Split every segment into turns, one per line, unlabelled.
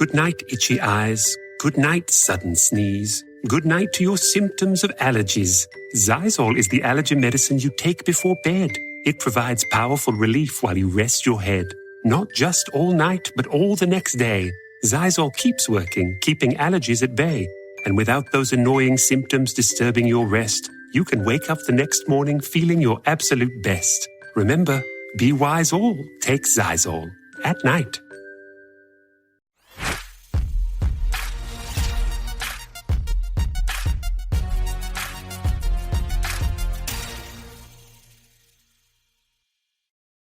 Good night, itchy eyes. Good night, sudden sneeze. Good night to your symptoms of allergies. Xyzal is the allergy medicine you take before bed. It provides powerful relief while you rest your head. Not just all night, but all the next day. Xyzal keeps working, keeping allergies at bay. And without those annoying symptoms disturbing your rest, you can wake up the next morning feeling your absolute best. Remember, be wise all, take Xyzal. At night.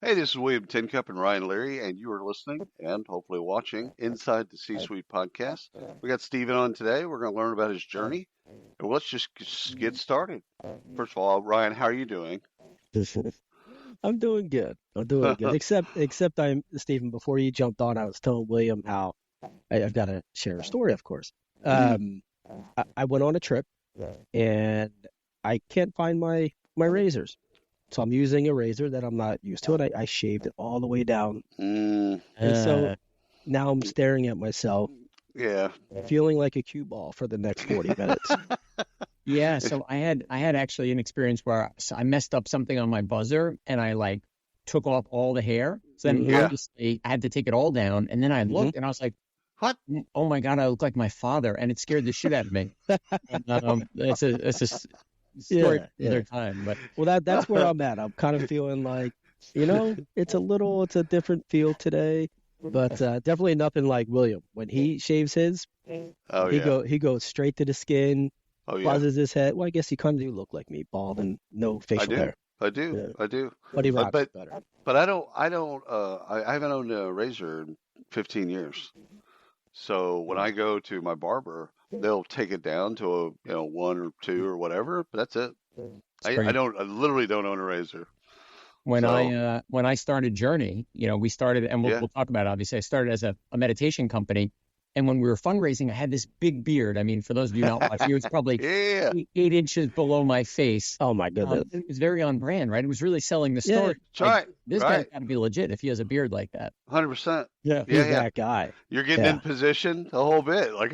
Hey, this is William Tincup and Ryan Leary, and you are listening and hopefully watching Inside the C-Suite podcast. We got Stephen on today. We're going to learn about his journey, and let's just get started. First of all, Ryan, how are you doing?
I'm doing good. Except I'm Stephen. Before you jumped on, I was telling William how I've got to share a story. Of course, I went on a trip and I can't find my razors. So I'm using a razor that I'm not used to, and I shaved it all the way down. And so now I'm staring at myself, feeling like a cue ball for the next 40 minutes.
Yeah, so I had actually an experience where I messed up something on my buzzer, and I took off all the hair. So then obviously I had to take it all down, and then I looked, and I was like, "What? Oh my God, I look like my father," and it scared the shit out of me. And, it's a story for another time, but
that's where I'm at. I'm kind of feeling like, it's a different feel today, but definitely nothing like William. When he shaves his, he goes straight to the skin, buzzes his head. Well, I guess he kind of do look like me, bald and no facial hair.
I do.
But he rocks better.
But I haven't owned a razor in 15 years. So when I go to my barber, they'll take it down to a 1 or 2 or whatever, but that's it. I literally don't own a razor.
When I started Journey, we started, and we'll talk about it, obviously. I started as a meditation company, and when we were fundraising, I had this big beard. I mean, for those of you not watching, it was probably 8 inches below my face.
Oh my goodness!
It was very on brand, right? It was really selling the story.
That's right.
This guy's got to be legit if he has a beard like that.
100%.
Yeah, he's that guy.
You're getting in position the whole bit. I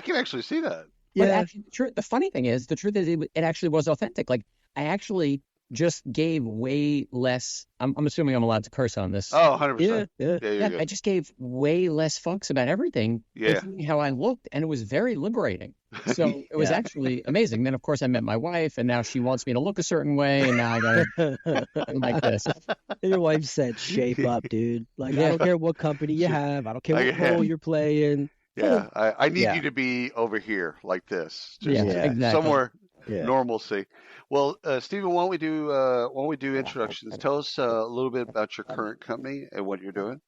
can actually see that.
But actually, the funny thing is, the truth is, it actually was authentic. Like, I actually just gave way less. I'm assuming I'm allowed to curse on this.
Oh, 100%.
Yeah, I just gave way less fucks about everything, including how I looked, and it was very liberating. So it was actually amazing. Then, of course, I met my wife, and now she wants me to look a certain way, and now I got like this.
And your wife said, shape up, dude. Like, I don't care what company you have. I don't care what role you're playing.
Yeah, I need you to be over here like this. Just
exactly.
Somewhere normalcy. Well, Stephen, why don't we do introductions? Tell us a little bit about your current company and what you're doing.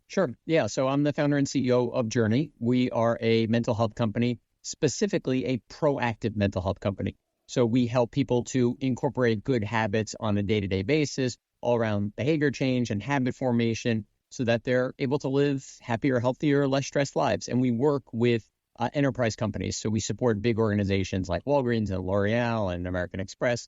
Sure. Yeah. So I'm the founder and CEO of Journey. We are a mental health company, specifically a proactive mental health company. So we help people to incorporate good habits on a day-to-day basis, all around behavior change and habit formation, so that they're able to live happier, healthier, less stressed lives. And we work with enterprise companies. So we support big organizations like Walgreens and L'Oreal and American Express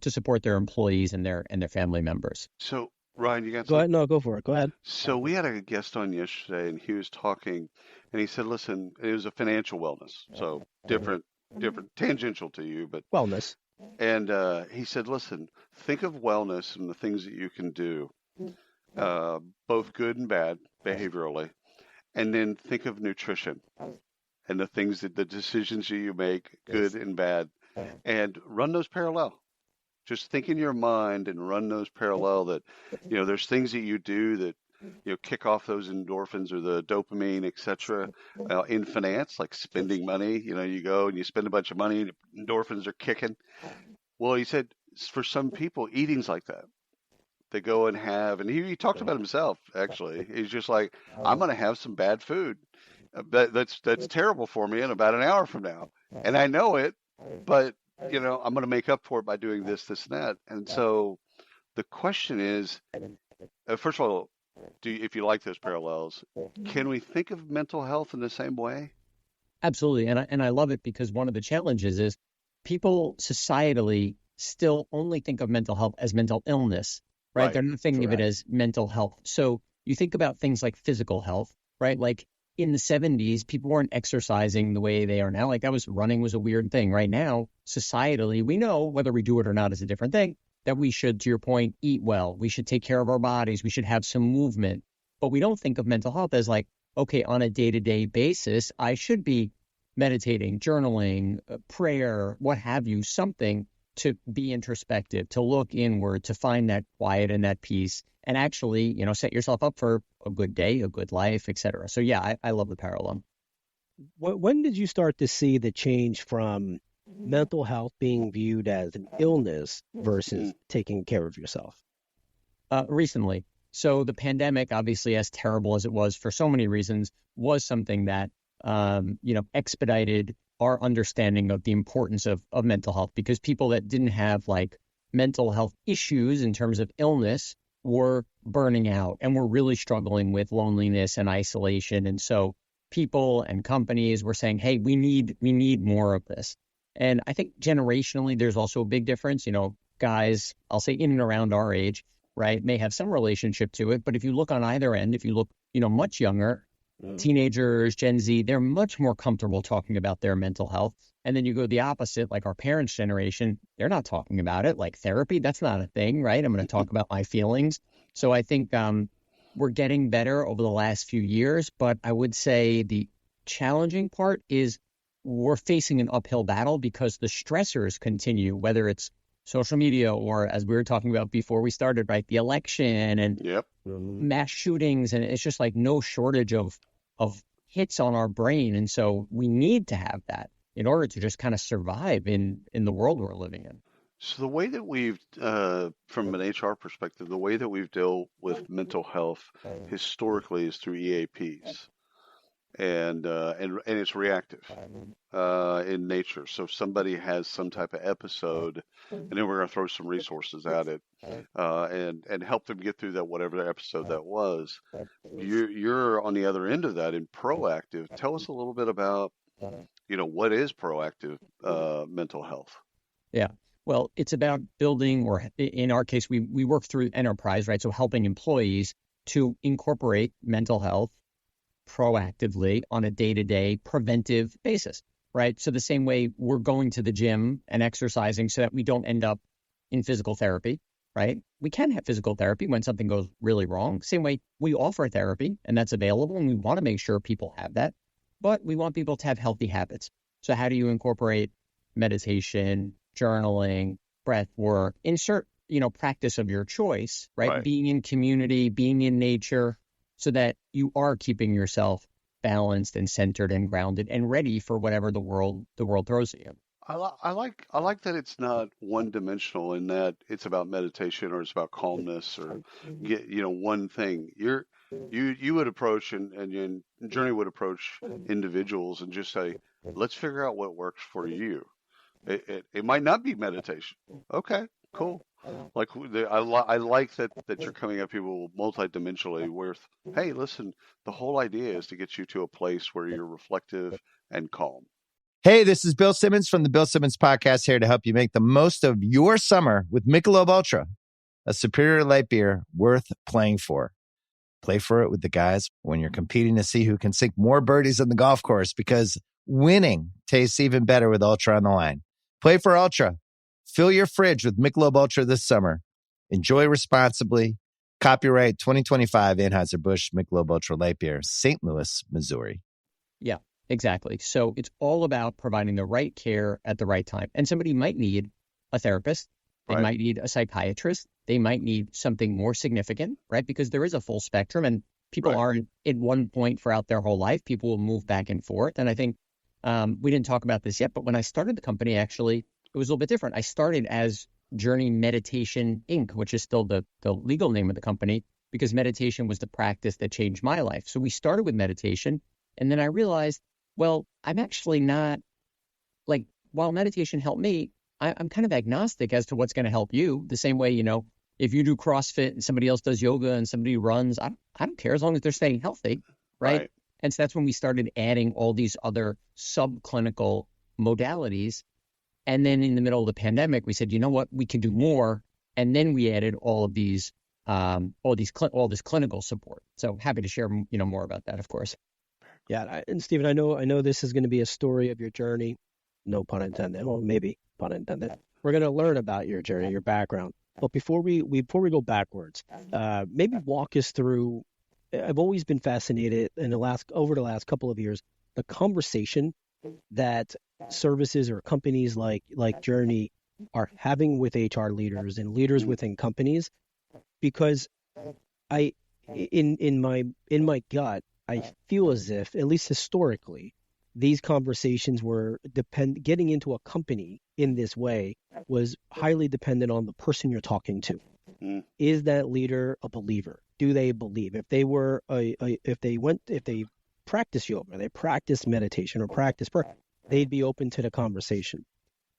to support their employees and their family members.
So, Ryan, you got
Go ahead. No, go for it. Go ahead.
So we had a guest on yesterday, and he was talking, and he said, listen, it was a financial wellness. So different, tangential to you, but
wellness.
And he said, listen, think of wellness and the things that you can do, both good and bad behaviorally, and then think of nutrition and the decisions that you make, good and bad, and run those parallel. Just think in your mind and run those parallel that, there's things that you do that, kick off those endorphins or the dopamine, et cetera, in finance, like spending money. You go and you spend a bunch of money and endorphins are kicking. Well, he said for some people, eating's like that. They go and have, and he talked about himself, actually. He's just like, I'm going to have some bad food. That's terrible for me in about an hour from now. And I know it, but, I'm going to make up for it by doing this, and that. And so the question is, first of all, if you like those parallels, can we think of mental health in the same way?
Absolutely. And I love it because one of the challenges is people societally still only think of mental health as mental illness, right? They're not thinking of it as mental health. So you think about things like physical health. right? Like in the 70s, people weren't exercising the way they are now. Like running was a weird thing. Right now, societally, we know, whether we do it or not is a different thing, that we should, to your point, eat well. We should take care of our bodies. We should have some movement. But we don't think of mental health as like, okay, on a day-to-day basis, I should be meditating, journaling, prayer, what have you, something to be introspective, to look inward, to find that quiet and that peace, and actually, set yourself up for a good day, a good life, et cetera. So yeah, I love the parallel.
When did you start to see the change from mental health being viewed as an illness versus taking care of yourself?
Recently. So the pandemic, obviously, as terrible as it was for so many reasons, was something that, expedited our understanding of the importance of mental health, because people that didn't have like mental health issues in terms of illness were burning out and were really struggling with loneliness and isolation. And so people and companies were saying, hey, we need more of this. And I think generationally, there's also a big difference. Guys, I'll say in and around our age, right, may have some relationship to it. But if you look on either end, if you look, much younger, teenagers, Gen Z, they're much more comfortable talking about their mental health. And then you go the opposite, like our parents' generation, they're not talking about it. Like therapy, that's not a thing, right? I'm going to talk about my feelings. So I think we're getting better over the last few years. But I would say the challenging part is we're facing an uphill battle because the stressors continue, whether it's social media or, as we were talking about before we started, right, the election and mass shootings. And it's just like no shortage of hits on our brain. And so we need to have that in order to just kind of survive in the world we're living in.
So the way that we've, from an HR perspective, the way that we've dealt with mental health historically is through EAPs. And it's reactive in nature. So if somebody has some type of episode, and then we're going to throw some resources at it and help them get through that, whatever episode that was. You're on the other end of that in proactive. Tell us a little bit about, what is proactive mental health?
Yeah. Well, it's about building, or in our case, we work through enterprise, right? So helping employees to incorporate mental health proactively on a day-to-day preventive basis, right? So the same way we're going to the gym and exercising so that we don't end up in physical therapy, right? We can have physical therapy when something goes really wrong. Same way we offer therapy, and that's available, and we want to make sure people have that, but we want people to have healthy habits. So how do you incorporate meditation, journaling, breath work, insert, practice of your choice, right? Being in community, being in nature, so that you are keeping yourself balanced and centered and grounded and ready for whatever the world throws at you.
I like that it's not one dimensional in that it's about meditation or it's about calmness or one thing. You would approach and Journey would approach individuals and just say, let's figure out what works for you. It might not be meditation. Okay, cool. Like I like that you're coming at people multidimensionally with, hey, listen, the whole idea is to get you to a place where you're reflective and calm.
Hey, this is Bill Simmons from the Bill Simmons Podcast, here to help you make the most of your summer with Michelob Ultra, a superior light beer worth playing for. Play for it with the guys when you're competing to see who can sink more birdies on the golf course, because winning tastes even better with Ultra on the line. Play for Ultra. Fill your fridge with Michelob Ultra this summer. Enjoy responsibly. Copyright 2025 Anheuser-Busch Michelob Ultra Light Beer, St. Louis, Missouri.
Yeah, exactly. So it's all about providing the right care at the right time. And somebody might need a therapist. They might need a psychiatrist. They might need something more significant, right? Because there is a full spectrum, and people aren't at one point throughout their whole life. People will move back and forth. And I think we didn't talk about this yet, but when I started the company, actually, it was a little bit different. I started as Journey Meditation Inc., which is still the legal name of the company, because meditation was the practice that changed my life. So we started with meditation, and then I realized, well, I'm actually not, like, while meditation helped me, I'm kind of agnostic as to what's going to help you. The same way, if you do CrossFit and somebody else does yoga and somebody runs, I don't care as long as they're staying healthy, right? And so that's when we started adding all these other subclinical modalities. And then in the middle of the pandemic, we said, you know what, we can do more. And then we added all of these all this clinical support. So happy to share more about that, of course.
Yeah, and Stephen, I know this is going to be a story of your journey. No pun intended. Well, maybe pun intended. We're going to learn about your journey, your background. But before we go backwards, maybe walk us through. I've always been fascinated over the last couple of years, the conversation that services or companies like Journey are having with HR leaders and leaders within companies, because in my gut, I feel as if, at least historically, these conversations were getting into a company in this way was highly dependent on the person you're talking to. Is that leader a believer? Do they believe? If they were if they practice yoga, they practice meditation or practice prayer, they'd be open to the conversation.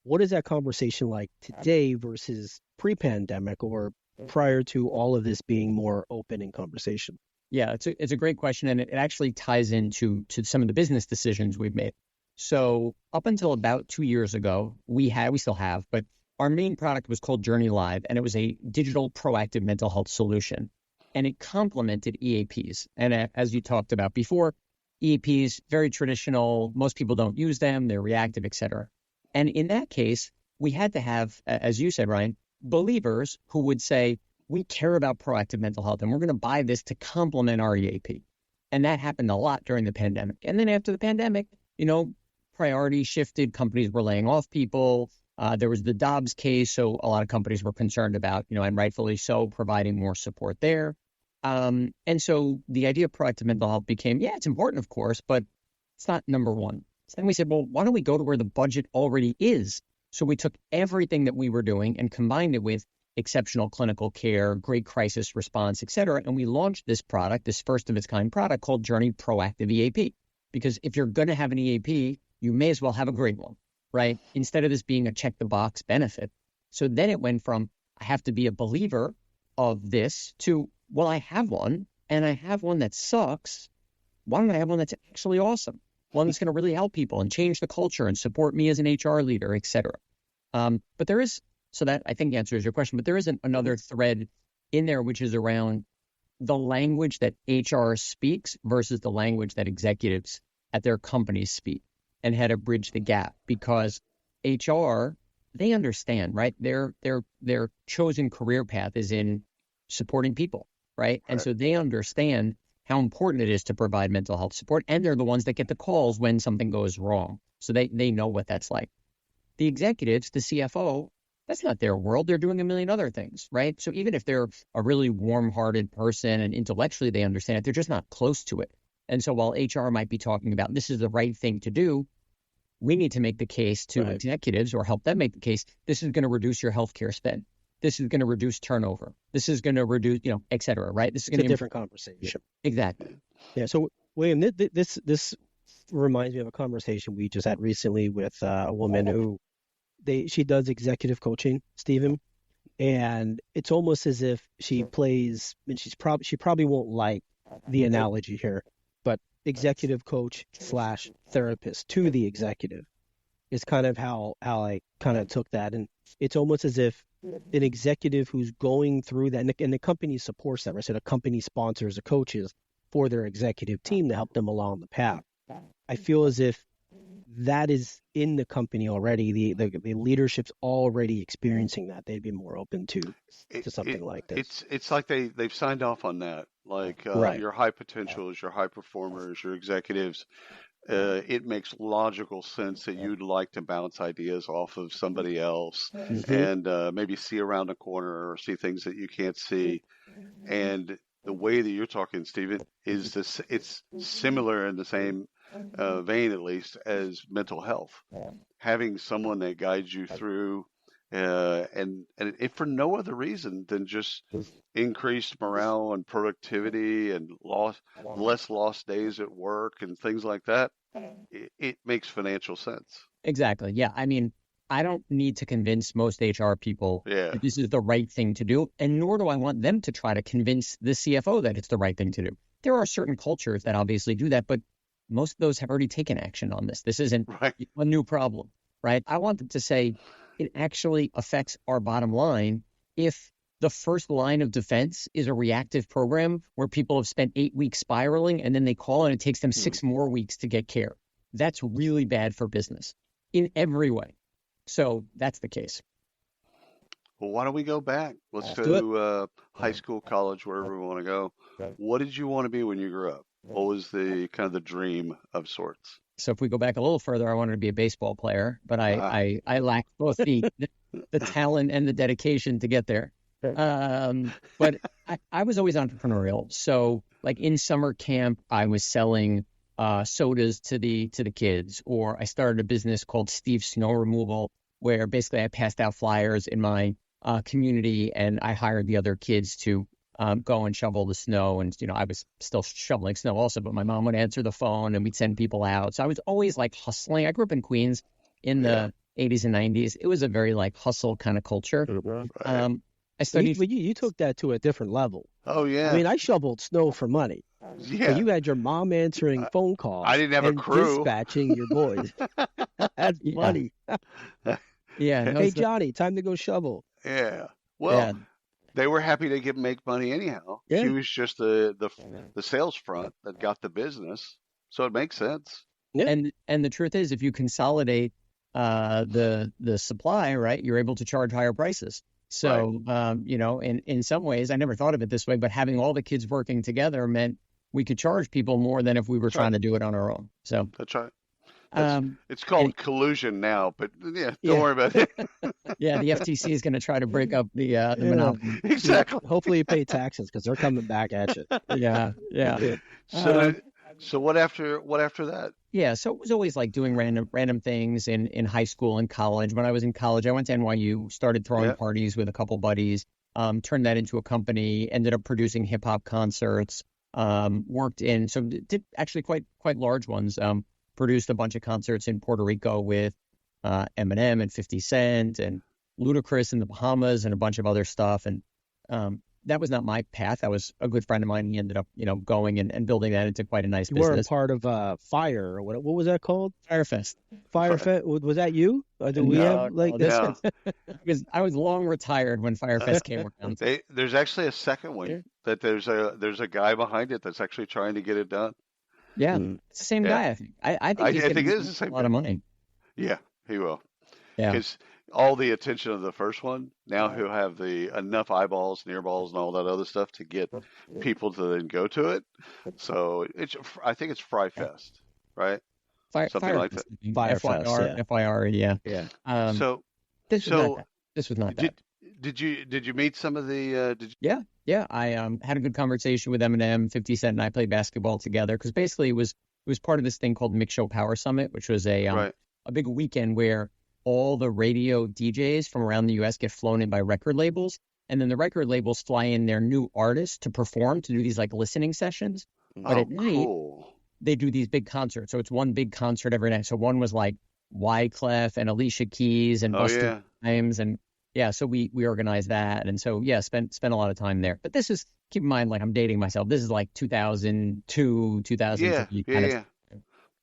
What is that conversation like today versus pre-pandemic or prior to all of this being more open in conversation?
Yeah, it's a great question, and it actually ties into some of the business decisions we've made. So up until about 2 years ago, we still have, but our main product was called Journey Live, and it was a digital proactive mental health solution, and it complemented EAPs. And as you talked about before, EAPs, very traditional. Most people don't use them. They're reactive, et cetera. And in that case, we had to have, as you said, Ryan, believers who would say, we care about proactive mental health, and we're going to buy this to complement our EAP. And that happened a lot during the pandemic. And then after the pandemic, priorities shifted. Companies were laying off people. There was the Dobbs case, so a lot of companies were concerned about, and rightfully so, providing more support there. And so the idea of proactive mental health became, it's important, of course, but it's not number one. So then we said, well, why don't we go to where the budget already is? So we took everything that we were doing and combined it with exceptional clinical care, great crisis response, et cetera. And we launched this product, this first of its kind product called Journey Proactive EAP. Because if you're going to have an EAP, you may as well have a great one, right? Instead of this being a check the box benefit. So then it went from, I have to be a believer of this to, well, I have one and I have one that sucks. Why don't I have one that's actually awesome? One that's going to really help people and change the culture and support me as an HR leader, et cetera. But there is, so that I think answers your question, but there is another thread in there, which is around the language that HR speaks versus the language that executives at their companies speak, and how to bridge the gap, because HR, they understand, right? Their chosen career path is in supporting people, right? And so they understand how important it is to provide mental health support, and they're the ones that get the calls when something goes wrong. So they know what that's like. The executives, the CFO, that's not their world. They're doing a million other things, right? So even if they're a really warm-hearted person and intellectually they understand it, they're just not close to it. And so while HR might be talking about this is the right thing to do, we need to make the case to executives or help them make the case. This is going to reduce your healthcare spend. This is going to reduce turnover. This is going to reduce, et cetera, right? This is going to
be a different conversation.
Exactly.
Yeah. So William, this reminds me of a conversation we just had recently with a woman who she does executive coaching, Stephen, and it's almost as if she plays, and she probably won't like the analogy here, but executive coach / therapist to the executive is kind of how I kind of took that. And it's almost as if an executive who's going through that, and the company supports that, right? So the company sponsors the coaches for their executive team to help them along the path. I feel as if that is in the company already. The leadership's already experiencing that. They'd be more open to something like this.
It's like they've signed off on that. Like your high potentials, your high performers, your executives. It makes logical sense that you'd like to bounce ideas off of somebody else and maybe see around the corner or see things that you can't see. And the way that you're talking, Stephen, is this. It's similar in the same vein, at least, as mental health. Having someone that guides you through, and if for no other reason than just increased morale and productivity and less lost days at work and things like that, it makes financial sense.
Exactly. Yeah. I mean, I don't need to convince most HR people that this is the right thing to do, and nor do I want them to try to convince the CFO that it's the right thing to do. There are certain cultures that obviously do that, but most of those have already taken action on this. This isn't a new problem, right? I want them to say it actually affects our bottom line if the first line of defense is a reactive program where people have spent 8 weeks spiraling and then they call and it takes them 6 more weeks to get care. That's really bad for business in every way. So that's the case.
Well, why don't we go back? Let's
do
go to high school, college, wherever we want to go. What did you want to be when you grew up? What was the kind of the dream of sorts?
So if we go back a little further, I wanted to be a baseball player, but I lacked both the talent and the dedication to get there. But I was always entrepreneurial. So like in summer camp, I was selling sodas to the kids, or I started a business called Steve's Snow Removal, where basically I passed out flyers in my community, and I hired the other kids to go and shovel the snow. And, I was still shoveling snow also, but my mom would answer the phone and we'd send people out. So I was always like hustling. I grew up in Queens in the 80s and 90s. It was a very like hustle kind of culture.
Right.
I studied.
You took that to a different level.
Oh, yeah.
I mean, I shoveled snow for money.
Yeah.
But you had your mom answering phone calls.
I didn't have a
and
crew.
Dispatching your boys. That's funny.
Yeah. No,
Hey, Johnny, time to go shovel.
Yeah. Well, they were happy to make money anyhow.
Yeah.
He was just the sales front that got the business, so it makes sense.
Yeah.
And the truth is, if you consolidate the supply, right, you're able to charge higher prices. So, in some ways, I never thought of it this way, but having all the kids working together meant we could charge people more than if we were trying to do it on our own. So
that's right. It's called collusion now, but don't worry about it.
Yeah, the FTC is going to try to break up the monopoly.
Exactly.
Hopefully you pay taxes because they're coming back at you.
Yeah.
So what after that?
Yeah, so it was always like doing random things in high school and college. When I was in college, I went to NYU, started throwing parties with a couple buddies, turned that into a company, ended up producing hip hop concerts, did actually quite large ones. Produced a bunch of concerts in Puerto Rico with Eminem and 50 Cent and Ludacris in the Bahamas and a bunch of other stuff. And that was not my path. That was a good friend of mine. He ended up, going and building that into quite a nice business.
You weren't part of Fire, or what was that called?
Firefest.
Firefest. Was that you? Or did we have like this?
Because I was long retired when Firefest came around.
There's actually a second one that there's a guy behind it that's actually trying to get it done.
Yeah, it's the same guy, I think. I think he's getting a lot of money.
Yeah, he will.
Yeah.
Because all the attention of the first one, now he'll have enough eyeballs and earballs and all that other stuff to get people to then go to it. So I think it's Fry Fest, right? Something like that.
Firefest,
FYR, yeah.
Yeah.
This was not that.
Did you meet some of the?
Yeah. I had a good conversation with Eminem, 50 Cent, and I played basketball together because basically it was part of this thing called Mix Show Power Summit, which was a big weekend where all the radio DJs from around the U.S. get flown in by record labels, and then the record labels fly in their new artists to perform, to do these like listening sessions. But at night, they do these big concerts. So it's one big concert every night. So one was like Wyclef and Alicia Keys and Busta Rhymes and. Yeah, so we organized that, and so spent a lot of time there. But this is, keep in mind, like I'm dating myself. This is like 2002, 2003.
Yeah.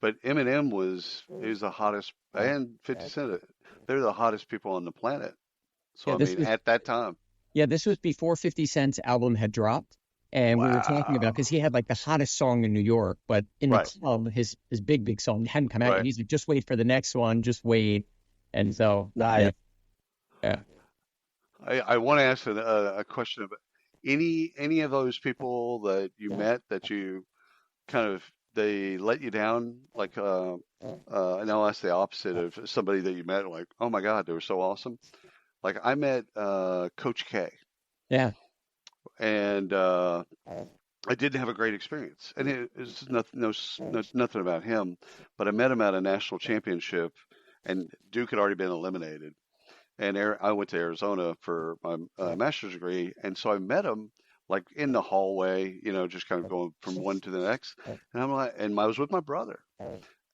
But Eminem was the hottest, and 50 Cent. They're the hottest people on the planet. So at that time.
Yeah, this was before 50 Cent's album had dropped, and we were talking about because he had like the hottest song in New York, but in the club, his big song hadn't come out. Right. And he's like, just wait for the next one, just wait, and so
nice.
Yeah.
I want to ask a question about any of those people that you met that you they let you down, like and I'll ask the opposite of somebody that you met, like, oh my God, they were so awesome. Like I met Coach K.
Yeah.
And I didn't have a great experience, and it's nothing about him, but I met him at a national championship, and Duke had already been eliminated. And I went to Arizona for my master's degree, and so I met him like in the hallway, just kind of going from one to the next. And I'm like, and I was with my brother,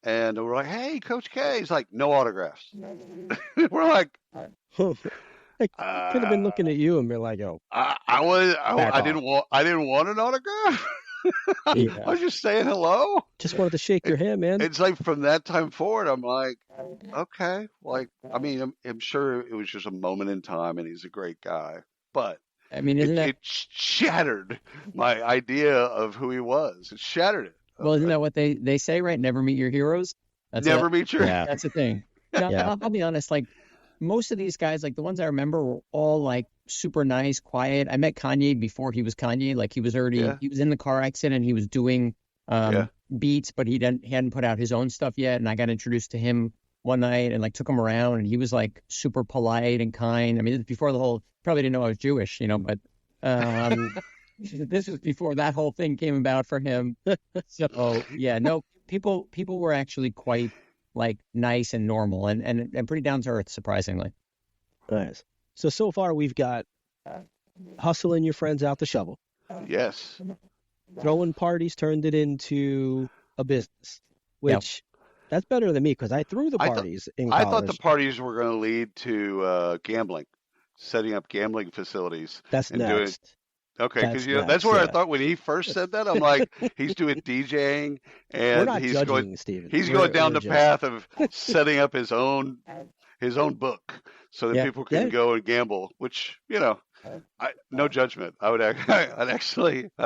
and we're like, "Hey, Coach K." He's like, "No autographs." We're like,
I could have been looking at you and been like, "Oh,
I didn't want an autograph." I was just saying hello.
Just wanted to shake your hand, man.
It's like from that time forward, I'm like, okay. Like, I mean, I'm sure it was just a moment in time, and he's a great guy. But
I mean, isn't that
It shattered my idea of who he was. It shattered it.
well? Isn't that what they say, right? Never meet your heroes.
Never meet your.
Yeah.
That's the thing. Now,
Yeah.
I'll be honest. Like most of these guys, like the ones I remember, were all like super nice, quiet. I met Kanye before he was Kanye. Like he was already
Yeah.
he was in the car accident. He was doing
Yeah.
beats, but he hadn't put out his own stuff yet. And I got introduced to him one night and like took him around, and he was like super polite and kind. I mean, this was before the whole probably didn't know I was Jewish, but this was before that whole thing came about for him. So yeah, no, people were actually quite like nice and normal and pretty down to earth, surprisingly.
Nice. So far we've got hustling your friends out the shovel,
Yes.
throwing parties turned it into a business, which that's better than me because I threw the
I thought-
parties in
I
college.
thought the parties were going to lead to gambling, setting up gambling facilities.
That's
and doing-
next.
Okay,
That's
because that's
next,
where I
yeah.
thought when he first said that, I'm like, he's doing DJing,
We're
and
not
he's
judging,
going
Stephen.
he's
We're-
going down
we're
the
just-
path of setting up his own book so that
Yeah,
people can
yeah.
go and gamble. Which no judgment. I'd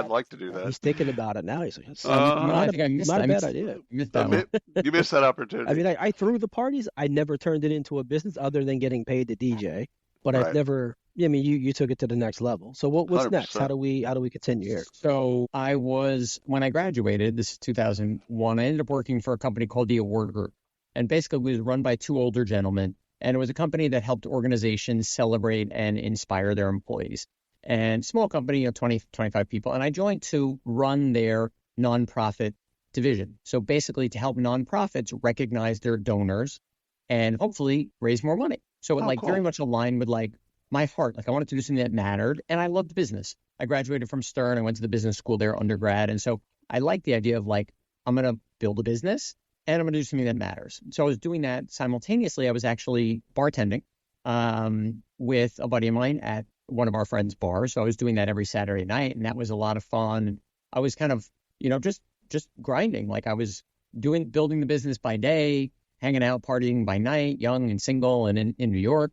like to do that.
He's thinking about it now. He's like, that's
I think I missed
not a
that.
bad idea.
Missed that one.
You missed that opportunity.
I mean, I threw the parties. I never turned it into a business other than getting paid to DJ. But I've
Right.
never. I mean, you took it to the next level. So what's next?
100%.
How do we continue here?
So when I graduated, this is 2001, I ended up working for a company called the Award Group. And basically it was run by two older gentlemen. And it was a company that helped organizations celebrate and inspire their employees. And small company, 20, 25 people. And I joined to run their nonprofit division. So basically to help nonprofits recognize their donors and hopefully raise more money. So it
Cool.
very much aligned with like my heart. Like I wanted to do something that mattered, and I loved business. I graduated from Stern. I went to the business school there undergrad, and so I liked the idea of like I'm going to build a business and I'm going to do something that matters. So I was doing that simultaneously. I was actually bartending with a buddy of mine at one of our friends' bars. So I was doing that every Saturday night, and that was a lot of fun. I was kind of just grinding. Like I was building the business by day, hanging out, partying by night, young and single and in New York.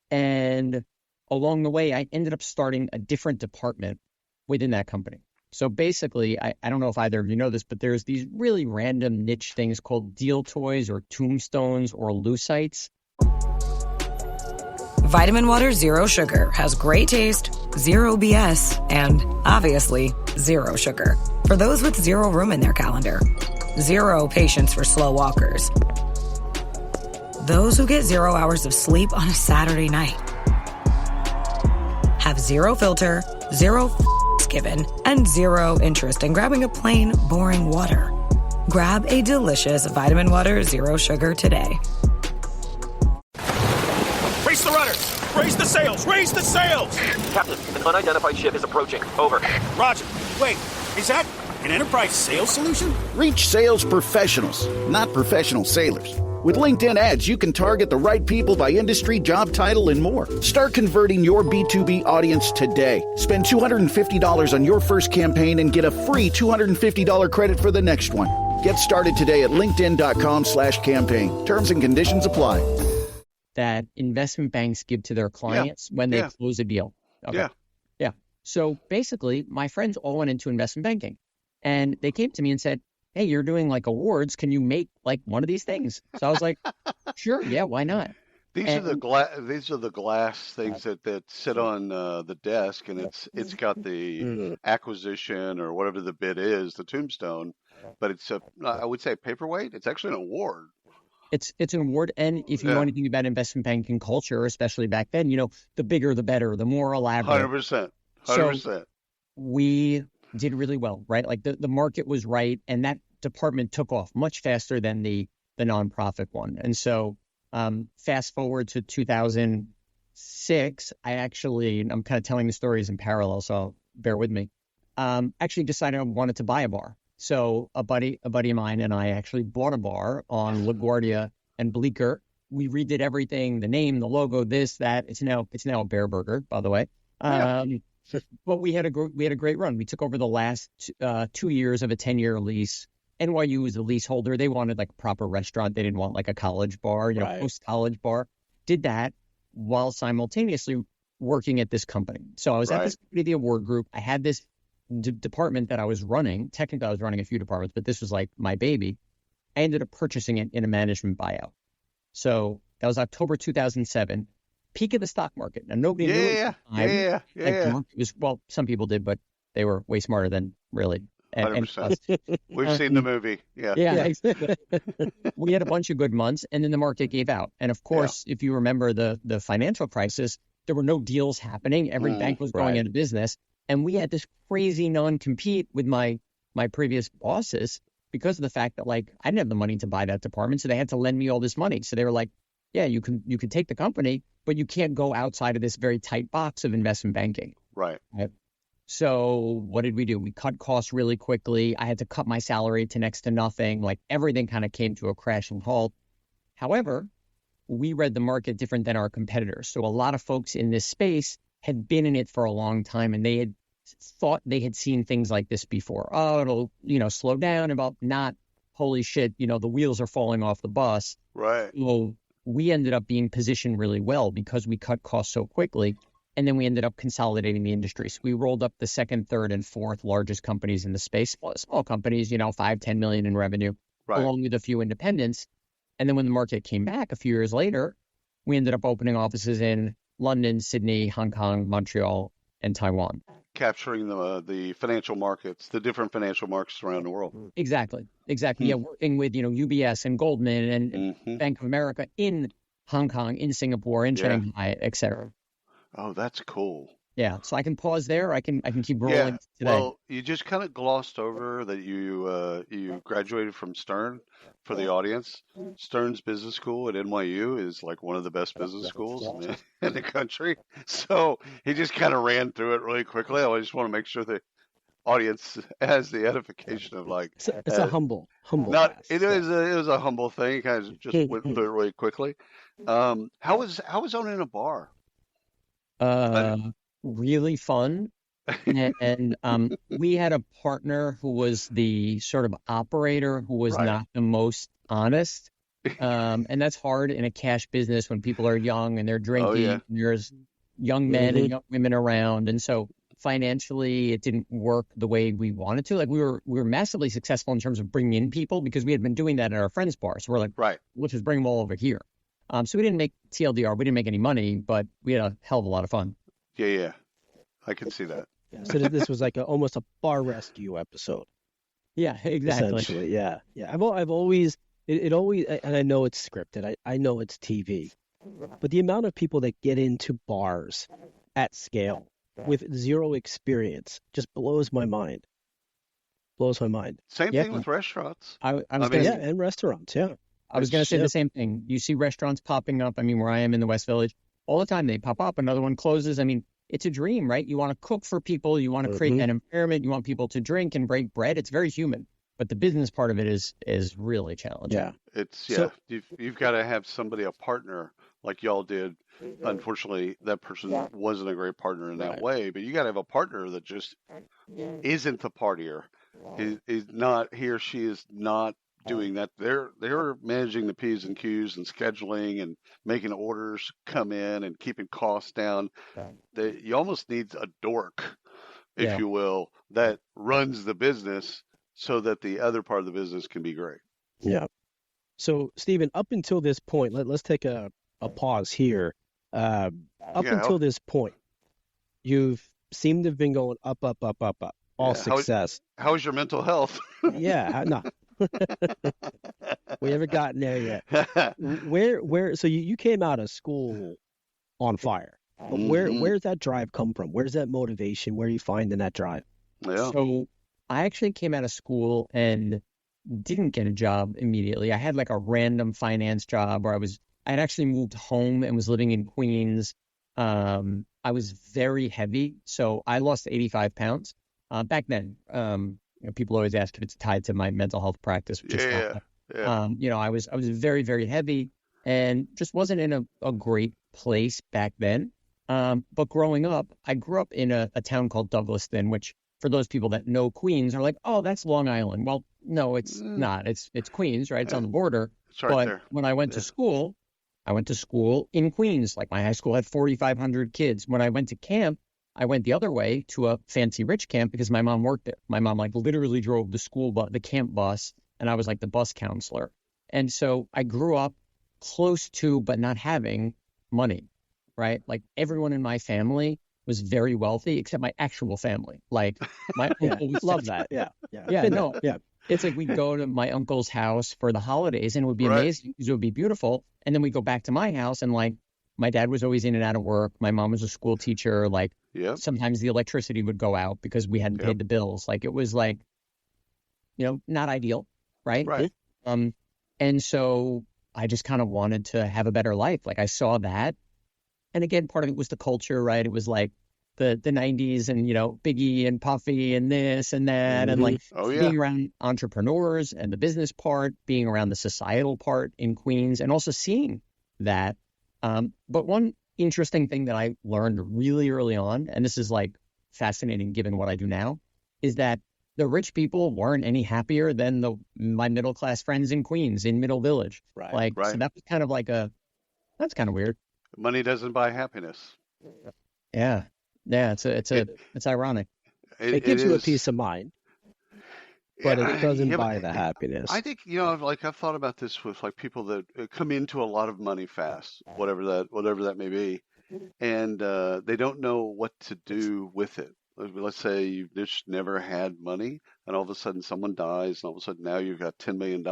And along the way, I ended up starting a different department within that company. So basically, I don't know if either of you know this, but there's these really random niche things called deal toys or tombstones or lucite.
Vitamin Water Zero Sugar has great taste, zero BS, and obviously zero sugar. For those with zero room in their calendar, zero patience for slow walkers, those who get 0 hours of sleep on a Saturday night, have zero filter, zero given, and zero interest in grabbing a plain, boring water. Grab a delicious Vitamin Water Zero Sugar today.
Raise the rudders! Raise the sails! Raise the sails!
Captain, an unidentified ship is approaching. Over.
Roger. Wait, is that an enterprise sales solution?
Reach sales professionals, not professional sailors. With LinkedIn ads, you can target the right people by industry, job title, and more. Start converting your B2B audience today. Spend $250 on your first campaign and get a free $250 credit for the next one. Get started today at linkedin.com/campaign. Terms and conditions apply.
That investment banks give to their clients when they
Yeah.
close a deal. Okay.
Yeah.
So basically, my friends all went into investment banking, and they came to me and said, "Hey, you're doing like awards. Can you make like one of these things?" So I was like, "Sure, yeah, why not?"
These are the glass things that sit on the desk, and it's got the acquisition or whatever the bid is, the tombstone, but it's I would say paperweight. It's actually an award.
It's an award, and if you know anything about investment banking culture, especially back then, the bigger the better, the more elaborate.
100%.
So we did really well, right? Like the market was right, and that department took off much faster than the nonprofit one. And so fast forward to 2006, I'm kind of telling the stories in parallel, so bear with me. Actually decided I wanted to buy a bar. So a buddy of mine and I actually bought a bar on LaGuardia and Bleecker. We redid everything, the name, the logo, this, that. It's now a Bear Burger, by the way. But we had a great run. We took over the last 2 years of a 10-year lease. NYU was the leaseholder. They wanted like a proper restaurant. They didn't want like a college bar, post-college bar. Did that while simultaneously working at this company. So I was at this company, the award group. I had this department that I was running. Technically, I was running a few departments, but this was like my baby. I ended up purchasing it in a management buyout. So that was October 2007, peak of the stock market. Now, nobody knew it. It was, well, some people did, but they were way smarter than really.
100%. We've seen the movie.
Yeah. Exactly. We had a bunch of good months, and then the market gave out. And of course, if you remember the financial crisis, there were no deals happening. Every bank was going into business. And we had this crazy non-compete with my previous bosses because of the fact that, like, I didn't have the money to buy that department. So they had to lend me all this money. So they were like, yeah, you can take the company, but you can't go outside of this very tight box of investment banking.
Right.
So what did we do? We cut costs really quickly. I had to cut my salary to next to nothing. Like, everything kind of came to a crashing halt. However, we read the market different than our competitors. So a lot of folks in this space had been in it for a long time, and they had thought they had seen things like this before. Oh, it'll, slow down, about not, holy shit, the wheels are falling off the bus.
Right.
Well, we ended up being positioned really well because we cut costs so quickly. And then we ended up consolidating the industry. So we rolled up the second, third, and fourth largest companies in the space, small companies, 5, 10 million in revenue, along with a few independents. And then when the market came back a few years later, we ended up opening offices in London, Sydney, Hong Kong, Montreal, and Taiwan.
Capturing the financial markets, the different financial markets around the world.
Exactly. Yeah, working with, UBS and Goldman and Bank of America in Hong Kong, in Singapore, in Shanghai, et cetera.
Oh, that's cool.
Yeah, so I can pause there. I can keep rolling today.
Well, you just kind of glossed over that you graduated from Stern. For the audience, Stern's Business School at NYU is like one of the best business schools in the country. So he just kind of ran through it really quickly. I just want to make sure the audience has the edification of like
it's a humble.
It was a humble thing. He kind of just went through it really quickly. How was owning a bar?
Really fun. And we had a partner who was the sort of operator who was not the most honest. And that's hard in a cash business when people are young and they're drinking. And there's young men and young women around. And so financially, it didn't work the way we wanted to. Like, we were massively successful in terms of bringing in people because we had been doing that at our friends' bar. So we're like, let's just bring them all over here. So we didn't make TLDR. We didn't make any money, but we had a hell of a lot of fun.
Yeah. I can see that.
Yeah, so this was like almost a bar rescue episode.
Yeah, exactly.
Essentially, yeah. I've always, it always, and I know it's scripted. I know it's TV, but the amount of people that get into bars at scale with zero experience just blows my mind.
Same thing with restaurants.
And restaurants. Yeah.
I was going to say the same thing. You see restaurants popping up. I mean, where I am in the West Village, all the time they pop up. Another one closes. I mean, it's a dream, right? You want to cook for people. You want to create that environment. You want people to drink and break bread. It's very human. But the business part of it is really challenging.
Yeah. You've got to have somebody, a partner like y'all did. Unfortunately, that person wasn't a great partner in that way. But you got to have a partner that just isn't the partier. Is not, he or she is not doing that. They're managing the P's and Q's and scheduling and making orders come in and keeping costs down. You almost need a dork, if you will, that runs the business so that the other part of the business can be great.
Yeah. So, Stephen, up until this point, let's take a pause here. Until this point, you've seemed to have been going up, all success.
How's your mental health?
No. We haven't gotten there yet. Where? So you came out of school on fire. But where's that drive come from? Where's that motivation? Where are you finding that drive?
Yeah.
So I actually came out of school and didn't get a job immediately. I had like a random finance job where I had actually moved home and was living in Queens. I was very heavy, so I lost 85 pounds back then. People always ask if it's tied to my mental health practice, which is not. I was very, very heavy and just wasn't in a great place back then. But growing up, I grew up in a town called Douglaston, which for those people that know Queens are like, oh, that's Long Island. Well, no, it's not. It's Queens, right? It's on the border.
It's right there.
When I went to school, I went to school in Queens. Like my high school had 4,500 kids. When I went to camp, I went the other way to a fancy rich camp because my mom worked there. My mom like literally drove the school bus, the camp bus, and I was like the bus counselor. And so I grew up close to, but not having money, right? Like everyone in my family was very wealthy except my actual family. Like my uncle was
Love that. Yeah.
Yeah. It's like we'd go to my uncle's house for the holidays and it would be amazing because it would be beautiful. And then we go back to my house and like my dad was always in and out of work. My mom was a school teacher. Like sometimes the electricity would go out because we hadn't paid the bills. Like it was like, not ideal. Right. And so I just kind of wanted to have a better life. Like I saw that. And again, part of it was the culture, right? It was like the 90s and, Biggie and Puffy and this and that. And like being around entrepreneurs and the business part, being around the societal part in Queens and also seeing that. But one interesting thing that I learned really early on, and this is like fascinating given what I do now, is that the rich people weren't any happier than my middle class friends in Queens, in Middle Village.
Right.
So that was kind of like that's kind of weird.
Money doesn't buy happiness.
Yeah. It's ironic.
It gives you a peace of mind, but it doesn't buy the happiness.
I think, I've thought about this with like people that come into a lot of money fast, whatever that may be, and they don't know what to do with it. Let's say you've just never had money and all of a sudden someone dies and all of a sudden now you've got $10 million.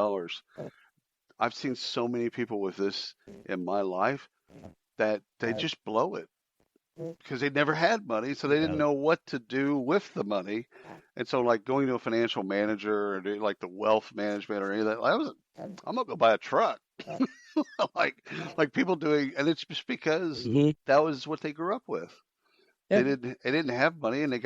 I've seen so many people with this in my life that they just blow it because they never had money. So they didn't know what to do with the money. And so like going to a financial manager or doing like the wealth management or any of that, I'm going to go buy a truck. like people doing, and it's just because that was what they grew up with. They didn't have money and they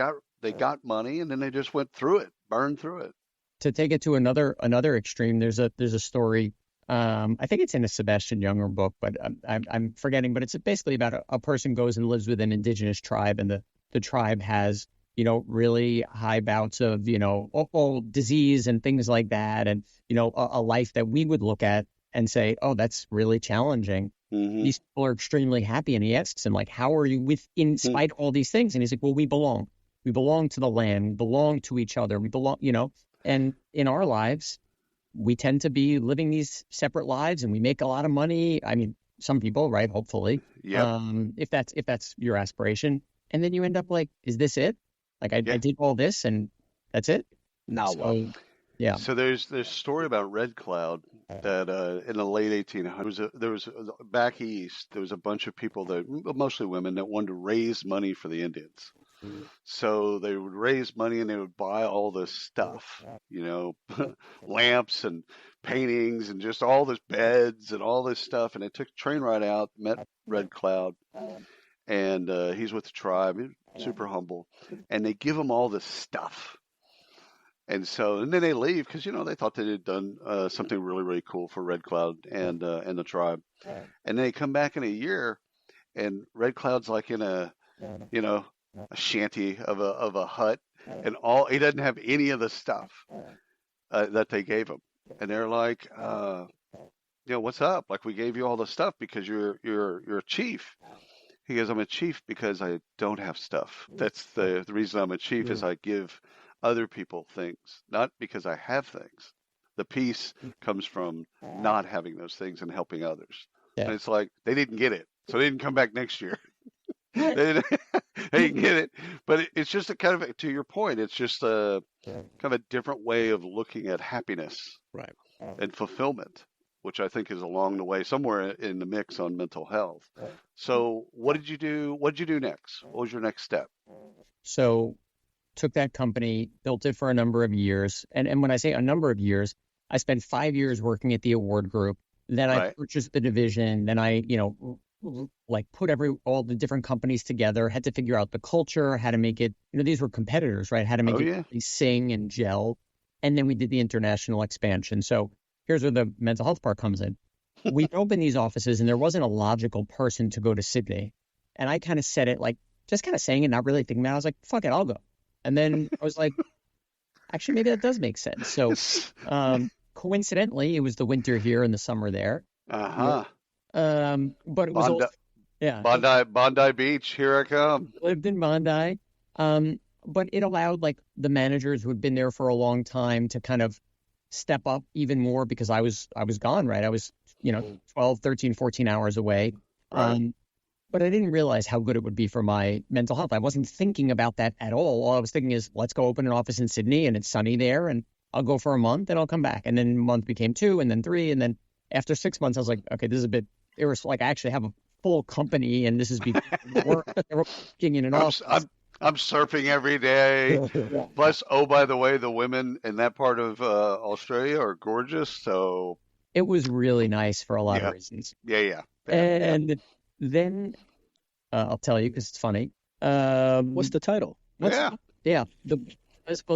got money and then they just went through it, burned through it.
To take it to another extreme, there's a story. I think it's in a Sebastian Junger book, but I'm forgetting. But it's basically about a person goes and lives with an indigenous tribe, and the tribe has really high bouts of disease and things like that, and a life that we would look at and say, oh, that's really challenging. These people are extremely happy. And he asks him, like, how are you in spite of all these things? And he's like, well, we belong to the land, we belong to each other, we belong, and in our lives, we tend to be living these separate lives and we make a lot of money. I mean, some people, right? Hopefully, if that's your aspiration. And then you end up like, is this it? Like I did all this and that's it. Yeah.
So there's a story about Red Cloud that in the late 1800s, there was back east, there was a bunch of people mostly women that wanted to raise money for the Indians. So they would raise money and they would buy all this stuff, lamps and paintings and just all this beds and all this stuff. And they took a train ride out, met Red Cloud, and he's with the tribe, super humble, and they give him all this stuff. And then they leave because, they thought they had done something really, really cool for Red Cloud and the tribe. And then they come back in a year and Red Cloud's like in a shanty of a hut and he doesn't have any of the stuff that they gave him. And they're like, what's up? Like we gave you all the stuff because you're a chief. He goes, I'm a chief because I don't have stuff. That's the reason I'm a chief is I give other people things, not because I have things. The peace comes from not having those things and helping others. And it's like they didn't get it, so they didn't come back next year. they didn't get it, but it's just a kind of, to your point, it's just a kind of a different way of looking at happiness,
right,
and fulfillment, which I think is along the way somewhere in the mix on mental health. So what did you do? What did you do next? What was your next step?
So took that company, built it for a number of years. And when I say a number of years, I spent 5 years working at the award group. Then I purchased the division. Then I, put all the different companies together, had to figure out the culture, how to make it, these were competitors, right? How to make it really sing and gel. And then we did the international expansion. So here's where the mental health part comes in. We opened these offices and there wasn't a logical person to go to Sydney. And I kind of said it like, just kind of saying it, not really thinking about it. I was like, fuck it, I'll go. And then I was like, actually, maybe that does make sense. So coincidentally, it was the winter here and the summer there. But it was
Bondi,
also, yeah,
Bondi Beach, here I come.
lived in Bondi. But it allowed like the managers who had been there for a long time to kind of step up even more because I was gone, right? I was, 12, 13, 14 hours away.
Right.
But I didn't realize how good it would be for my mental health. I wasn't thinking about that at all. All I was thinking is, let's go open an office in Sydney and it's sunny there and I'll go for a month and I'll come back. And then a month became 2 and then 3. And then after 6 months, I was like, okay, this is a bit, it was like I actually have a full company and this is working in an office.
I'm surfing every day. Plus, oh, by the way, the women in that part of Australia are gorgeous. So
it was really nice for a lot of reasons.
Yeah.
And then I'll tell you because it's funny.
What's the title?
Well,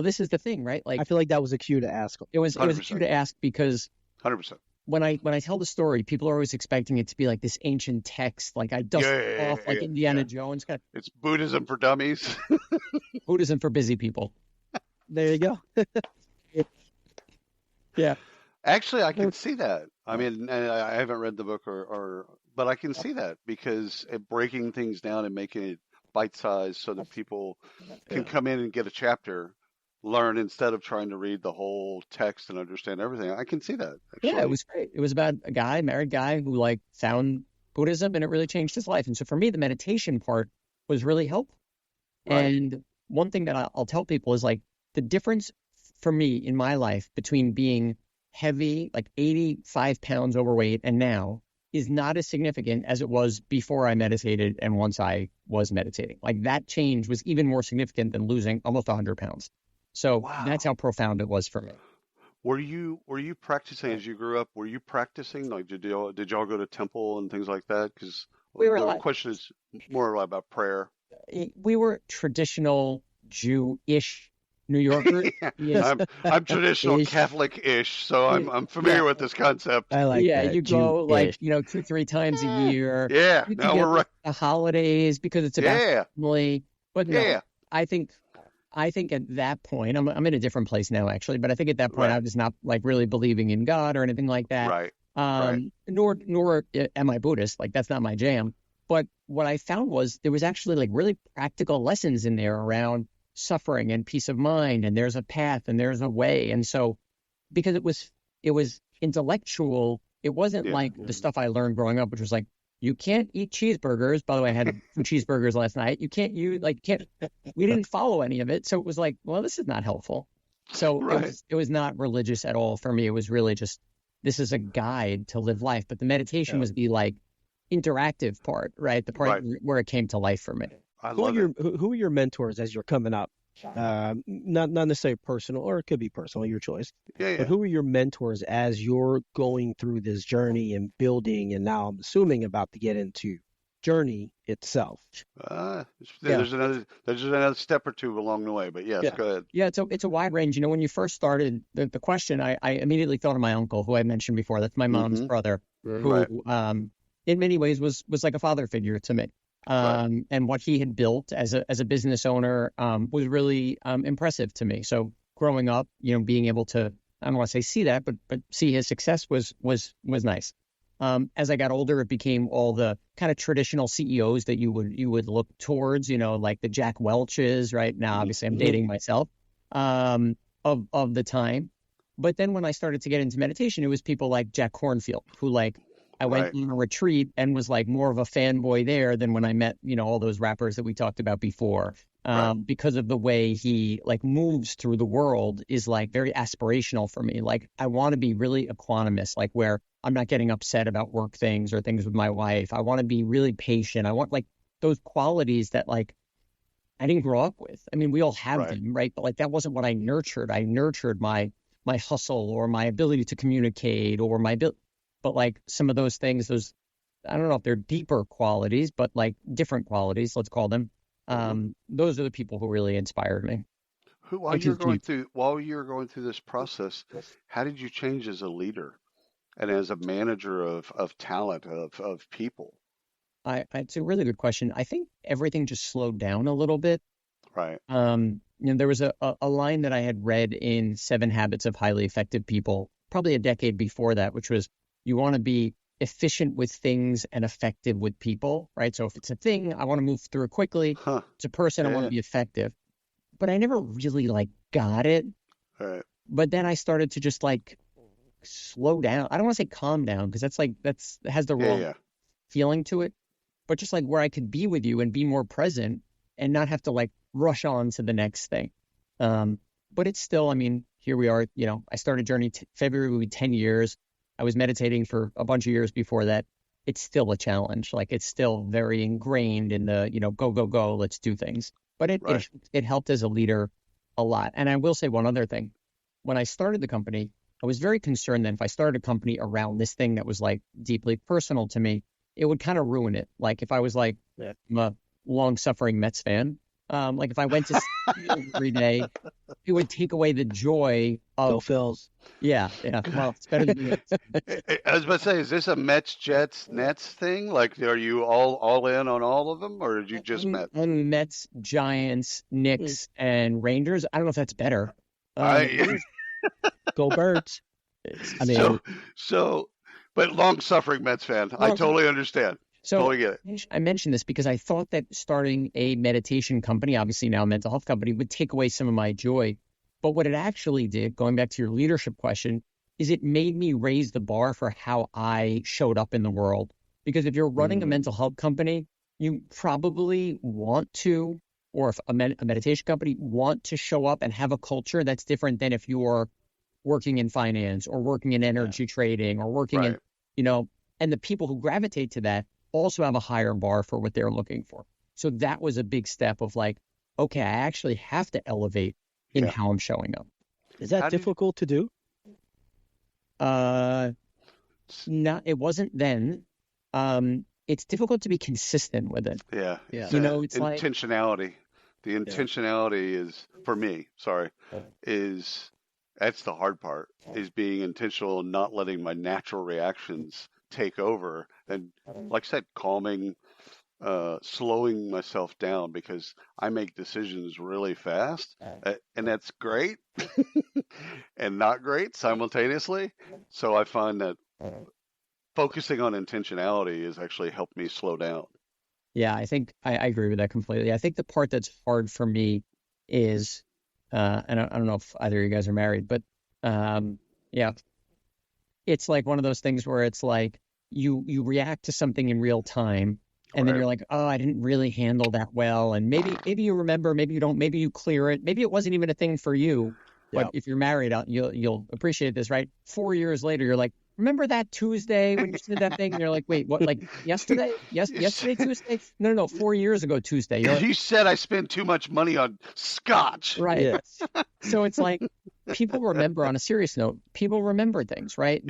this is the thing, right? Like
I feel like that was a cue to ask.
It was a cue to ask because
100%.
When I tell the story, people are always expecting it to be like this ancient text, like I dust it off like Indiana Jones.
It's Buddhism for dummies.
Buddhism for busy people.
There you go.
Yeah.
Actually, I can see that. I mean, I haven't read the book but I can see that because breaking things down and making it bite-sized so that people can come in and get a chapter, learn instead of trying to read the whole text and understand everything. I can see that. Actually.
Yeah, it was great. It was about a married guy who like found Buddhism and it really changed his life. And so for me, the meditation part was really helpful. Right. And one thing that I'll tell people is like the difference for me in my life between being heavy, like 85 pounds overweight, and now is not as significant as it was before I meditated and once I was meditating. Like that change was even more significant than losing almost 100 pounds. So that's how profound it was for me.
Were you practicing as you grew up? Were you practicing? Like, did y'all go to temple and things like that? Because the question is more about prayer.
We were traditional Jew-ish New Yorkers.
Yes. I'm traditional Catholic-ish, so I'm familiar with this concept.
I like that.
You go Jew-ish. like 2-3 times a year.
Yeah, now we're right.
The holidays because it's about family. But no, I think at that point, I'm in a different place now, actually, but I think at that point, I was not like really believing in God or anything like that.
Right.
Nor am I Buddhist. Like that's not my jam. But what I found was there was actually like really practical lessons in there around suffering and peace of mind. And there's a path and there's a way. And so because it was intellectual, it wasn't like the stuff I learned growing up, which was like, you can't eat cheeseburgers. By the way, I had 2 cheeseburgers last night. We didn't follow any of it. So it was like, well, this is not helpful. So it was not religious at all for me. It was really just, this is a guide to live life. But the meditation was the like interactive part, right? The part where it came to life for me.
Who are your mentors as you're coming up? Not necessarily personal, or it could be personal, your choice. But who are your mentors as you're going through this journey and building, and now I'm assuming about to get into journey itself?
There's another step or two along the way, but yes, go ahead.
Yeah, it's a wide range. When you first started the question, I immediately thought of my uncle, who I mentioned before. That's my mom's brother, who in many ways was like a father figure to me. And what he had built as a business owner was really impressive to me. So growing up, being able to, I don't want to say see that, but see his success was nice. As I got older, it became all the kind of traditional CEOs that you would look towards, like the Jack Welches, right? Now, obviously, I'm dating myself of the time. But then when I started to get into meditation, it was people like Jack Kornfield, who I went on a retreat and was like more of a fanboy there than when I met, all those rappers that we talked about before. Because of the way he moves through the world is very aspirational for me. I want to be really equanimous, where I'm not getting upset about work things or things with my wife. I want to be really patient. I want those qualities that I didn't grow up with. I mean, we all have them, right? But that wasn't what I nurtured. I nurtured my hustle or my ability to communicate or my ability. But some of those things, I don't know if they're deeper qualities, but different qualities, let's call them. Those are the people who really inspired me.
While you're going through this process, how did you change as a leader and as a manager of talent, of people?
It's a really good question. I think everything just slowed down a little bit.
Right.
There was a line that I had read in 7 Habits of Highly Effective People, probably a decade before that, which was, you want to be efficient with things and effective with people, right? So if it's a thing, I want to move through it quickly.
Huh.
It's a person, I want to be effective. But I never really like got it.
Right.
But then I started to just like slow down. I don't want to say calm down because that's has the wrong feeling to it. But just like where I could be with you and be more present and not have to like rush on to the next thing. But it's still, I mean, here we are, I started Journey February will be 10 years. I was meditating for a bunch of years before that. It's still a challenge. Like it's still very ingrained in the, go, go, go, let's do things. But it helped as a leader a lot. And I will say one other thing. When I started the company, I was very concerned that if I started a company around this thing that was like deeply personal to me, it would kind of ruin it. Like if I was like, I'm a long-suffering Mets fan. Like if I went to every day, it would take away the joy of
Go Phils.
Yeah. Well, it's better than me.
I was about to say, is this a Mets, Jets, Nets thing? Like, are you all in on all of them, or did you just Mets?
I'm Mets, Giants, Knicks, and Rangers. I don't know if that's better.
Go Birds. I mean,
but long-suffering Mets fan. I totally understand.
So
totally get it.
I mentioned this because I thought that starting a meditation company, obviously now a mental health company, would take away some of my joy. But what it actually did, going back to your leadership question, is it made me raise the bar for how I showed up in the world. Because if you're running a mental health company, you probably want to, or if a meditation company, want to show up and have a culture that's different than if you're working in finance or working in energy trading or working in, and the people who gravitate to that also have a higher bar for what they're looking for. So that was a big step of like, okay, I actually have to elevate in how I'm showing up.
Is that difficult to do?
No, it wasn't then. It's difficult to be consistent with it.
Yeah.
It's
intentionality.
Like,
the intentionality is, for me, that's the hard part, is being intentional and not letting my natural reactions take over. And like I said, calming, slowing myself down, because I make decisions really fast, and that's great and not great simultaneously. So I find that focusing on intentionality has actually helped me slow down.
Yeah, I think I agree with that completely. I think the part that's hard for me is, and I don't know if either of you guys are married, but it's like one of those things where it's like you react to something in real time, and then you're like, oh, I didn't really handle that well, and maybe you remember, maybe you don't, maybe you clear it, maybe it wasn't even a thing for you. But if you're married, you'll appreciate this, right? 4 years later, you're like, remember that Tuesday when you said that thing? And you're like, wait, what? Like yesterday? Yesterday Tuesday? No, 4 years ago Tuesday.
You said I spent too much money on scotch.
Right. Yes. So it's like people remember. On a serious note, people remember things, right?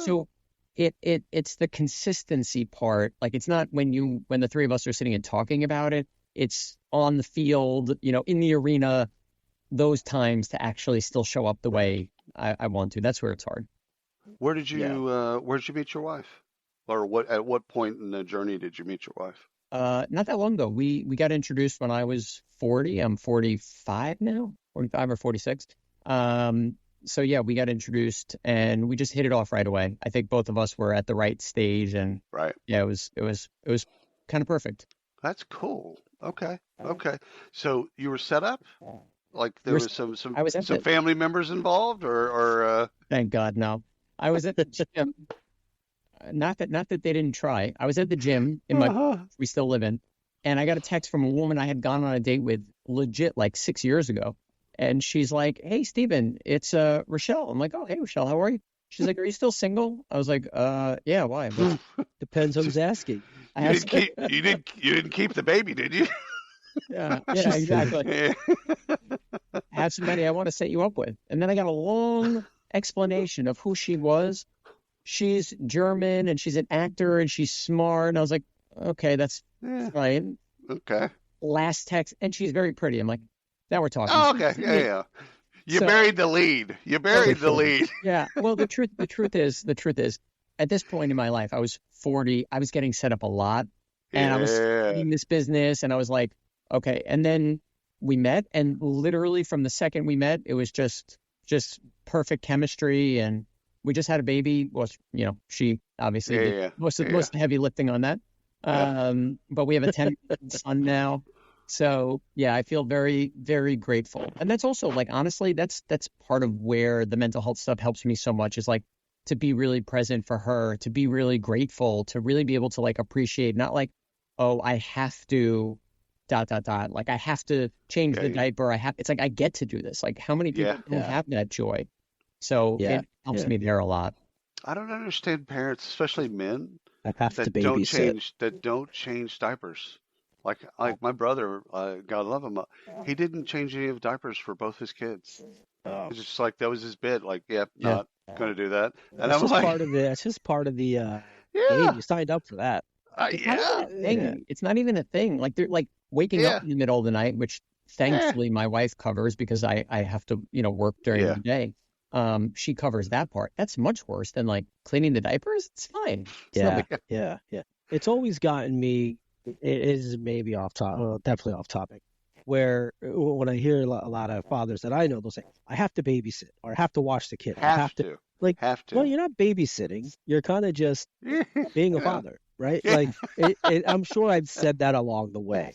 So it's the consistency part. Like it's not when the three of us are sitting and talking about it. It's on the field, in the arena. Those times to actually still show up the way I want to. That's where it's hard.
Where did you meet your wife? Or at what point in the journey did you meet your wife?
Not that long ago. We got introduced when I was 40. I'm 45 now, 45 or 46. So yeah, we got introduced and we just hit it off right away. I think both of us were at the right stage, and it was kind of perfect.
That's cool. Okay. So you were set up? Like there was some family members involved, or
Thank God, no. I was at the gym. Not that they didn't try. I was at the gym we still live in, and I got a text from a woman I had gone on a date with legit like 6 years ago, and she's like, "Hey, Stephen, it's Rochelle." I'm like, "Oh, hey, Rochelle, how are you?" She's like, "Are you still single?" I was like, "Yeah, why?" But
depends who's asking.
You didn't keep the baby, did you?
Yeah, exactly. I have somebody I want to set you up with. And then I got a long explanation of who she was. She's German and she's an actor and she's smart. And I was like, okay, that's fine.
Okay.
Last text, and she's very pretty. I'm like, now we're talking.
Oh, okay. Yeah. You buried the lead. Yeah.
Well, the truth is, at this point in my life, I was 40. I was getting set up a lot, and I was in this business, and I was like, okay. And then we met, and literally from the second we met, it was just perfect chemistry, and we just had a baby. Well, she obviously did most of the heavy lifting on that. But we have a 10-year-old son now. So yeah, I feel very, very grateful. And that's also like, honestly, that's part of where the mental health stuff helps me so much, is like to be really present for her, to be really grateful, to really be able to like appreciate, not like, oh, I have to ... Like I have to change the diaper. It's like, I get to do this. Like how many people don't have that joy? So it helps me there a lot.
I don't understand parents, especially men,
that
don't change diapers. Like my brother, God love him, he didn't change any of the diapers for both his kids. It's just like that was his bit. Like, not going to do that. And
that's just part of it. That's just part of the game. You signed up for that.
It's not even a thing. Like they're like waking up in the middle of the night, which thankfully my wife covers because I have to work during the day. She covers that part. That's much worse than like cleaning the diapers. It's fine.
Yeah. It's always gotten me. It is maybe off topic, definitely off topic. Where when I hear a lot of fathers that I know, they'll say, "I have to babysit or I have to watch the kid."
Have to.
Well, you're not babysitting. You're kind of just being a father, right? Like, I'm sure I've said that along the way,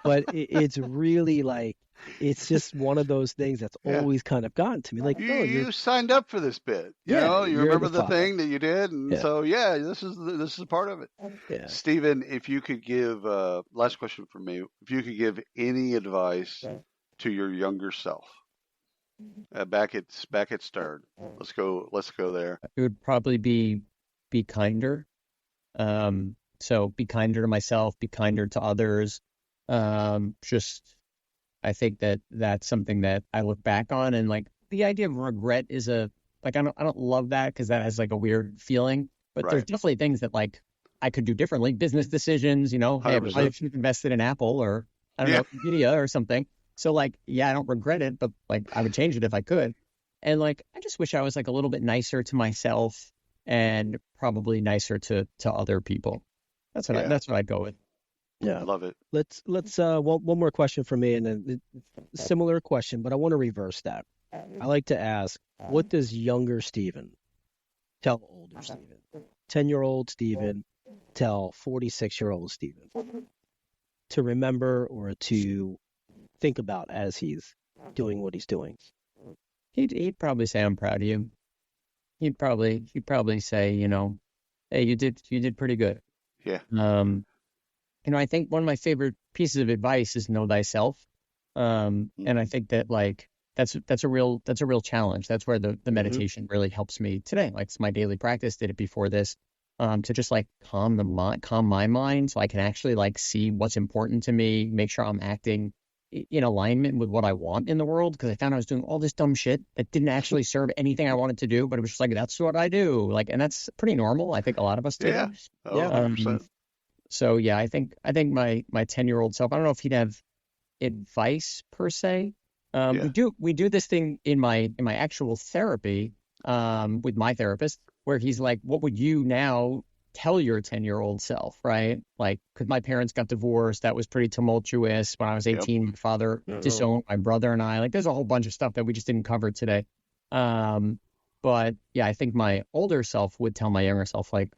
but it's really like, it's just one of those things that's always kind of gotten to me. Like,
you signed up for this bit. You remember the thing that you did, and so this is part of it.
Yeah.
Stephen, if you could give last question from me, if you could give any advice to your younger self, back at Stern, let's go there.
It would probably be kinder. So be kinder to myself, be kinder to others. I think that's something that I look back on, and like the idea of regret is I don't love that because that has like a weird feeling, but there's definitely things that like I could do differently. Business decisions, hey, I should have invested in Apple or I don't know, Nvidia or something. So like, I don't regret it, but like I would change it if I could. And like, I just wish I was like a little bit nicer to myself and probably nicer to other people. That's what I'd go with.
Yeah, I love it.
Let's one more question for me, and then similar question, but I want to reverse that. I like to ask, what does younger Stephen tell older Stephen? 10-year-old Stephen tell 46-year-old Stephen to remember or to think about as he's doing what he's doing?
He'd probably say, "I'm proud of you." He'd probably say, "Hey, you did pretty good."
Yeah.
I think one of my favorite pieces of advice is know thyself. And I think that like that's a real challenge. That's where the meditation really helps me today. Like it's my daily practice, did it before this, to just like calm my mind so I can actually like see what's important to me, make sure I'm acting in alignment with what I want in the world, because I found I was doing all this dumb shit that didn't actually serve anything I wanted to do, but it was just like, that's what I do. Like, and that's pretty normal. I think a lot of us do.
Yeah. 100%.
So yeah, I think my 10-year-old self, I don't know if he'd have advice per se. We do this thing in my actual therapy with my therapist, where he's like, what would you now tell your 10-year-old self, right? Like, because my parents got divorced, that was pretty tumultuous. When I was 18, my father disowned my brother and I. Like, there's a whole bunch of stuff that we just didn't cover today. But yeah, I think my older self would tell my younger self, like,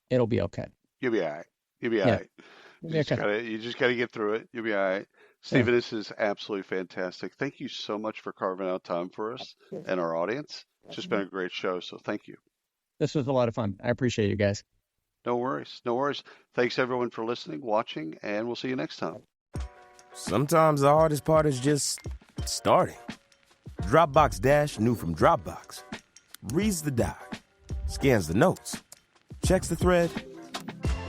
it'll be okay.
You'll be all right. You'll be all right. You just got to get through it. You'll be all right. Stephen, this is absolutely fantastic. Thank you so much for carving out time for us and our audience. It's just been a great show, so thank you.
This was a lot of fun. I appreciate you guys.
No worries. No worries. Thanks, everyone, for listening, watching, and we'll see you next time.
Sometimes the hardest part is just starting. Dropbox Dash, new from Dropbox, reads the doc, scans the notes, checks the thread,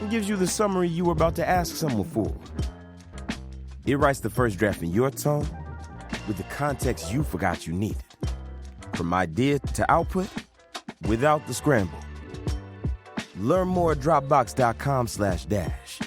and gives you the summary you were about to ask someone for. It writes the first draft in your tone with the context you forgot you needed. From idea to output, without the scramble. Learn more at Dropbox.com/dash.